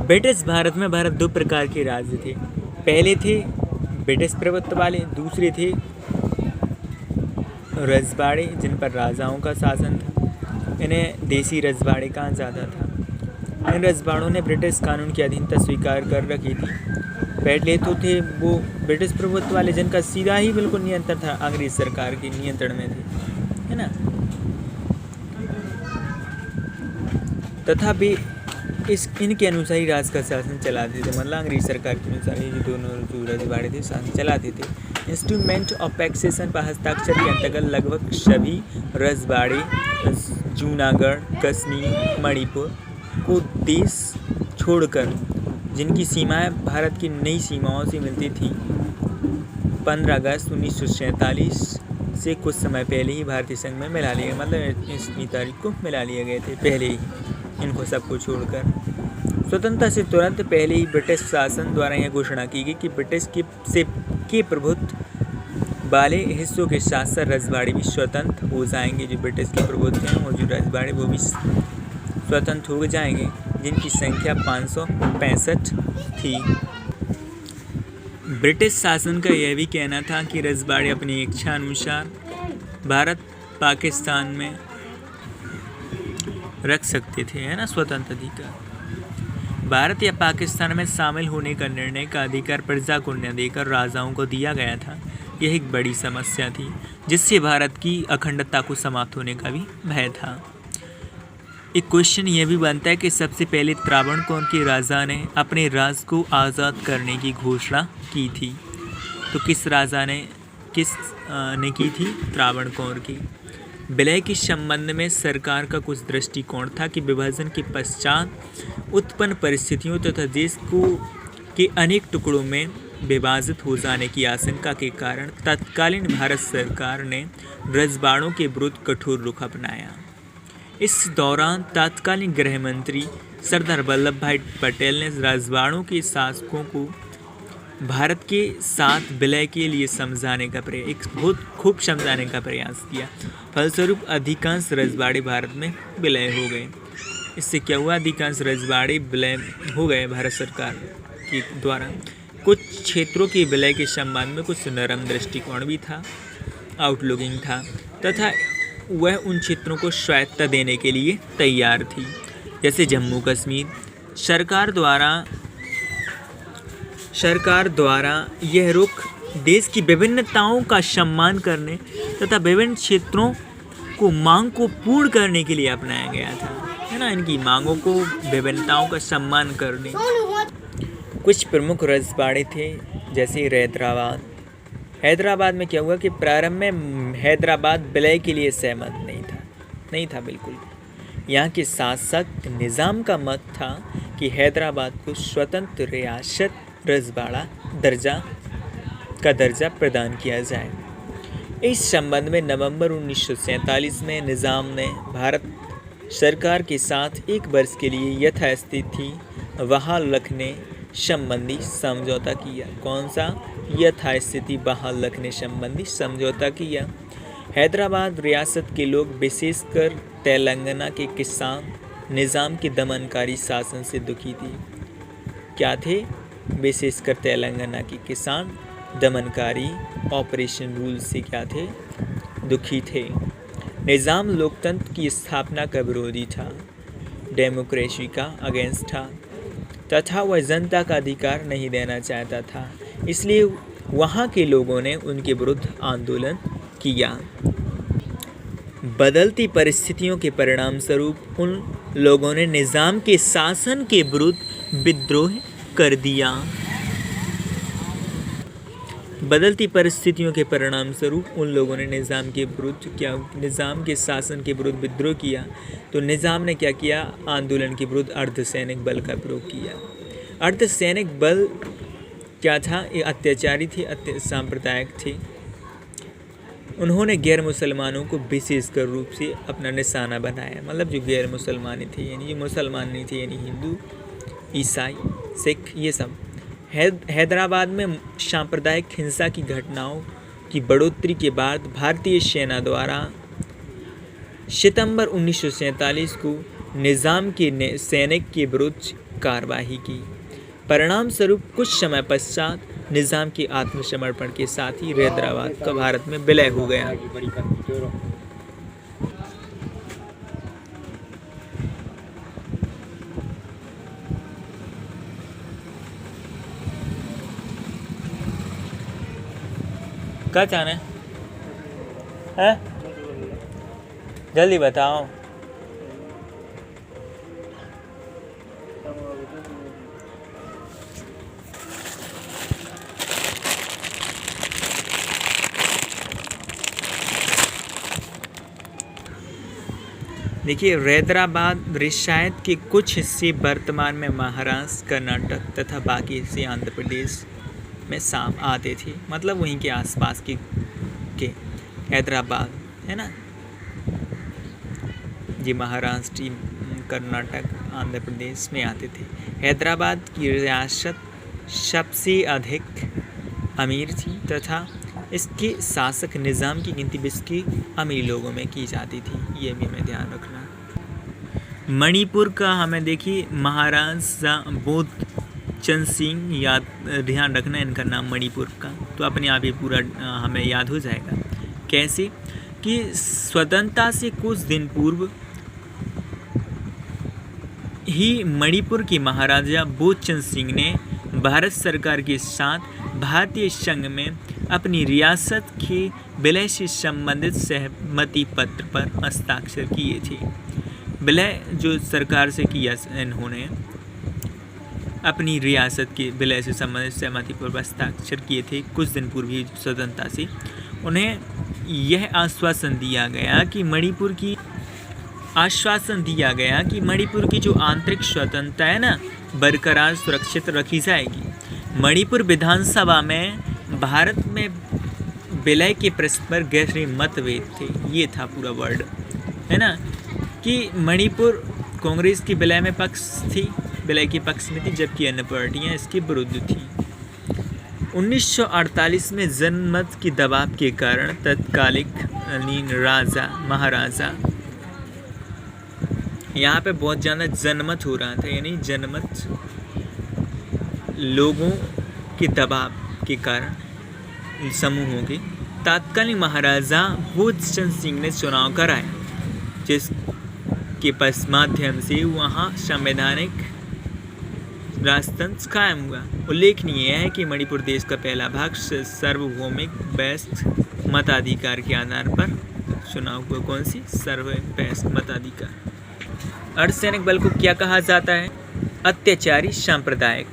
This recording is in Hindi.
ब्रिटिश भारत में दो प्रकार के राज्य थे। पहले थे ब्रिटिश प्रभुत्व वाले, दूसरे थे रजवाड़े जिन पर राजाओं का शासन था। इन्हें देसी रजवाड़े कहा जाता था। इन रजवाड़ों ने ब्रिटिश कानून की अधीनता स्वीकार कर रखी थी। पहले तो थे वो ब्रिटिश प्रभुत्व वाले जिनका सीधा ही बिल्कुल नियंत्रण था, अंग्रेज सरकार के नियंत्रण में थे, है ना। तथापि इनके अनुसार ही राज का शासन चलाते थे, मतलब अंग्रेज सरकार के अनुसार ही दोनों जो रजवाड़े थे शासन चलाते थे। इंस्ट्रूमेंट ऑफ टैक्सेशन पर हस्ताक्षर के अंतर्गत लगभग सभी रजवाड़े जूनागढ़, कश्मीर, मणिपुर को देश छोड़कर, जिनकी सीमाएं भारत की नई सीमाओं से मिलती थी, 15 अगस्त 1947 से कुछ समय पहले ही भारतीय संघ में मिला लिए, मतलब इतनी तारीख को मिला लिए गए थे पहले ही, इनको सबको छोड़कर। स्वतंत्रता से तुरंत पहले ही ब्रिटिश शासन द्वारा यह घोषणा की गई कि ब्रिटिश के प्रभुत्व वाले हिस्सों के साथ साथ रजवाड़े भी स्वतंत्र हो जाएंगे। जो ब्रिटिश के प्रभुत्व हैं और जो रजवाड़े वो भी स्वतंत्र हो जाएंगे, जिनकी संख्या 565 थी। ब्रिटिश शासन का यह भी कहना था कि रजवाड़े अपनी इच्छा अनुसार भारत पाकिस्तान में रख सकते थे, है ना, स्वतंत्र अधिकार। भारत या पाकिस्तान में शामिल होने का निर्णय का अधिकार प्रजा को न देकर राजाओं को दिया गया था। यह एक बड़ी समस्या थी, जिससे भारत की अखंडता को समाप्त होने का भी भय था। एक क्वेश्चन यह भी बनता है कि सबसे पहले त्रावणकोर के राजा ने अपने राज्य को आज़ाद करने की घोषणा की थी। तो किस राजा ने की थी? त्रावणकोर की। विलय के संबंध में सरकार का कुछ दृष्टिकोण था कि विभाजन के पश्चात उत्पन्न परिस्थितियों तथा देश के अनेक टुकड़ों में विभाजित हो जाने की आशंका के कारण तत्कालीन भारत सरकार ने रजवाड़ों के विरुद्ध कठोर रुख अपनाया। इस दौरान तत्कालीन गृह मंत्री सरदार वल्लभ भाई पटेल ने रजवाड़ों के शासकों को भारत के साथ विलय के लिए बहुत खूब समझाने का प्रयास किया। फलस्वरूप अधिकांश रजवाड़े भारत में विलय हो गए। इससे क्या हुआ? अधिकांश रजवाड़े विलय हो गए भारत सरकार के द्वारा। कुछ क्षेत्रों के विलय के संबंध में कुछ नरम दृष्टिकोण भी था, आउटलुकिंग था, तथा वह उन क्षेत्रों को स्वायत्तता देने के लिए तैयार थी। जैसे जम्मू कश्मीर सरकार द्वारा यह रुख देश की विभिन्नताओं का सम्मान करने तथा विभिन्न क्षेत्रों को मांग को पूर्ण करने के लिए अपनाया गया था, है ना। इनकी मांगों को, विभिन्नताओं का सम्मान करने। कुछ प्रमुख रजवाड़े थे जैसे हैदराबाद में क्या हुआ कि प्रारंभ में हैदराबाद विलय के लिए सहमत नहीं था बिल्कुल। यहाँ के शासक निज़ाम का मत था कि हैदराबाद को स्वतंत्र रियासत रजवाड़ा का दर्जा प्रदान किया जाए। इस संबंध में नवंबर 1947 में निज़ाम ने भारत सरकार के साथ 1 वर्ष के लिए यथास्थिति बहाल रखने संबंधी समझौता किया। कौन सा? यथास्थिति बहाल रखने संबंधी समझौता किया। हैदराबाद रियासत के लोग, विशेषकर तेलंगाना के किसान, निज़ाम के दमनकारी शासन से दुखी थे। क्या थे? विशेषकर तेलंगाना के किसान दमनकारी ऑपरेशन रूल से क्या थे? दुखी थे। निज़ाम लोकतंत्र की स्थापना का विरोधी था, डेमोक्रेसी का अगेंस्ट था, तथा वह जनता का अधिकार नहीं देना चाहता था। इसलिए वहाँ के लोगों ने उनके विरुद्ध आंदोलन किया। बदलती परिस्थितियों के परिणाम स्वरूप उन लोगों ने निज़ाम के शासन के विरुद्ध विद्रोह कर दिया। बदलती परिस्थितियों के परिणाम स्वरूप उन लोगों ने निज़ाम के शासन के विरुद्ध विद्रोह किया। तो निज़ाम ने क्या किया? आंदोलन के विरुद्ध अर्धसैनिक बल का प्रयोग किया। अर्धसैनिक बल क्या था? ये अत्याचारी थे, सांप्रदायिक थे। उन्होंने गैर मुसलमानों को विशेषकर रूप से अपना निशाना बनाया। मतलब जो गैर मुसलमान थे, यानी जो मुसलमान नहीं थे, यानी हिंदू, ईसाई, सिख, ये सब। हैदराबाद में सांप्रदायिक हिंसा की घटनाओं की बढ़ोतरी के बाद भारतीय सेना द्वारा सितंबर 1947 को निज़ाम के सैनिक के विरुद्ध कार्रवाई की। परिणाम स्वरूप कुछ समय पश्चात निजाम के आत्मसमर्पण के साथ ही हैदराबाद का भारत में विलय हो गया। क्या चाहना है? जल्दी बताओ। देखिए, हैदराबाद रियासत के कुछ हिस्से वर्तमान में महाराष्ट्र, कर्नाटक तथा बाकी हिस्से आंध्र प्रदेश में आते थे। मतलब वहीं के आसपास के हैदराबाद है ना, ये महाराष्ट्र, कर्नाटक, आंध्र प्रदेश में आते थे। हैदराबाद की रियासत सबसे अधिक अमीर थी तथा इसके शासक निज़ाम की गिनती विश्व के अमीर लोगों में की जाती थी। ये भी हमें ध्यान रखना। मणिपुर का हमें देखिए महाराजा बोधचंद सिंह याद ध्यान रखना, इनका नाम मणिपुर का तो अपने आप ही पूरा हमें याद हो जाएगा। कैसे कि स्वतंत्रता से कुछ दिन पूर्व ही मणिपुर के महाराजा बोधचंद सिंह ने भारत सरकार के साथ भारतीय संघ में अपनी रियासत के विलय से संबंधित सहमति पत्र पर हस्ताक्षर किए थे। विलय जो सरकार से किया इन्होंने अपनी रियासत के विलय से संबंधित सहमति पर हस्ताक्षर किए थे कुछ दिन पूर्व ही स्वतंत्रता से। उन्हें यह आश्वासन दिया गया कि मणिपुर की जो आंतरिक स्वतंत्रता है ना बरकरार सुरक्षित रखी जाएगी। मणिपुर विधानसभा में भारत में विलय के प्रश्न पर गहरे मतभेद थे। ये था पूरा वर्ड है ना कि मणिपुर कांग्रेस की विलय के पक्ष में थी जबकि अन्य पार्टियां इसके विरुद्ध थी। 1948 में जनमत के दबाव के कारण तत्कालीन महाराजा यहाँ पे बहुत ज़्यादा जनमत हो रहा था, यानी जनमत लोगों के दबाव के कारण समूहों के तत्कालीन महाराजा बोधचंद सिंह ने चुनाव कराए जिसके माध्यम से वहाँ संवैधानिक राजतंत्र कायम हुआ। उल्लेखनीय है कि मणिपुर देश का पहला भाग सार्वभौमिक वयस्क मताधिकार के आधार पर चुनाव हुआ। कौन सी? सर्ववयस्क मताधिकार। अर्धसैनिक बल को क्या कहा जाता है? अत्याचारी सांप्रदायिक।